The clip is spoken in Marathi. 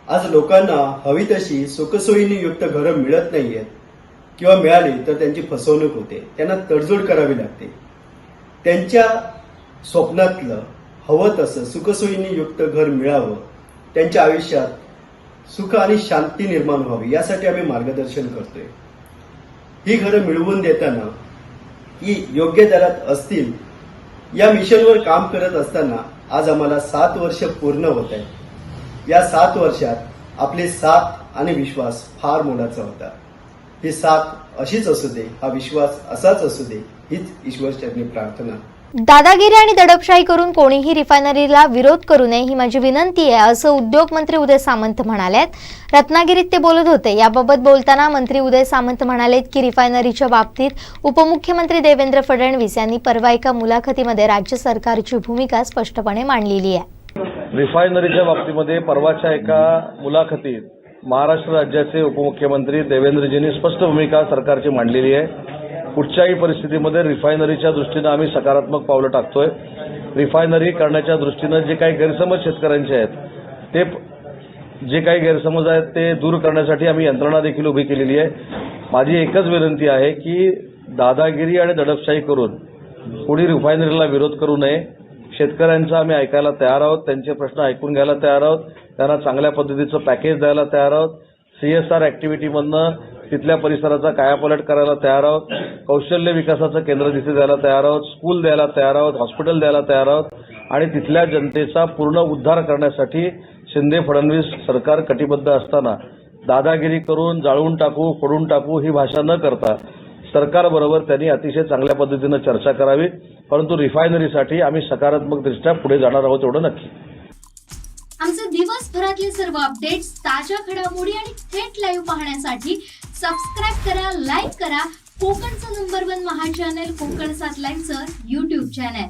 आज लोकांना हवी तशी सुखसोयीने युक्त घरं मिळत नाहीयेत किंवा मिळाली तर त्यांची फसवणूक होते, त्यांना तडजोड करावी लागते। त्यांच्या स्वप्नातलं हवं तसं सुखसोयीने युक्त घर मिळावं, त्यांच्या आयुष्यात सुख आणि शांती निर्माण व्हावी यासाठी आम्ही मार्गदर्शन करतोय। ही घरं मिळवून देताना ही योग्य दरात असतील या मिशनवर काम करत असताना आज आम्हाला 7 वर्ष पूर्ण होत आहेत। या 7 वर्षात आपले साथ आणि विश्वास फार मोलाचा होता। ही साथ अशीच असू दे, हा विश्वास असाच असू दे, हीच ईश्वरचरणी प्रार्थना। दादागिरी आणि दडपशाही करून कोणीही रिफायनरीला विरोध करू नये ही माझी विनंती आहे, असं उद्योग मंत्री उदय सामंत म्हणालेत। रत्नागिरीत ते बोलत होते। याबाबत बोलताना मंत्री उदय सामंत म्हणालेत की रिफायनरीच्या बाबतीत उपमुख्यमंत्री देवेंद्र फडणवीस यांनी परवा एका मुलाखतीमध्ये राज्य सरकारची भूमिका स्पष्टपणे मांडलेली आहे। रिफायनरीच्या बाबतीमध्ये परवाच्या एका मुलाखतीत महाराष्ट्र राज्याचे उपमुख्यमंत्री देवेंद्रजींनी स्पष्ट भूमिका सरकारची मांडलेली आहे। कुठच्याही परिस्थितीमध्ये रिफायनरीच्या दृष्टीनं आम्ही सकारात्मक पावलं टाकतोय। रिफायनरी करण्याच्या दृष्टीनं जे काही गैरसमज शेतकऱ्यांचे आहेत, ते जे काही गैरसमज आहेत ते दूर करण्यासाठी आम्ही यंत्रणा देखील उभी केलेली आहे। माझी एकच विनंती आहे की दादागिरी आणि दडपशाही करून कोणी रिफायनरीला विरोध करू नये। शेतकऱ्यांचं आम्ही ऐकायला तयार आहोत, त्यांचे प्रश्न ऐकून घ्यायला तयार आहोत, त्यांना चांगल्या पद्धतीचं पॅकेज द्यायला तयार आहोत। CSR ॲक्टिव्हिटीमधनं तिथल्या परिसराचा कायापालट करायला तयार आहोत। कौशल्य विकासाचं केंद्र तिथे द्यायला तयार आहोत, स्कूल द्यायला तयार आहोत, हॉस्पिटल द्यायला तयार आहोत आणि तिथल्या जनतेचा पूर्ण उद्धार करण्यासाठी शिंदे फडणवीस सरकार कटिबद्ध असताना दादागिरी करून जाळून टाकू, फोडून टाकू ही भाषा न करता सरकारबरोबर त्यांनी अतिशय चांगल्या पद्धतीनं चर्चा करावी। परंतु रिफायनरीसाठी आम्ही सकारात्मकदृष्ट्या पुढे जाणार आहोत एवढं नक्की। आमचे दिवसभरातले सर्व अपडेट्स, ताज्या घडामोडी आणि थेट लाईव्ह पाहण्यासाठी सबस्क्राईब करा, लाईक करा कोकणचं नंबर 1 महा चॅनल कोकण 7 लाईव्हचं YouTube चॅनल।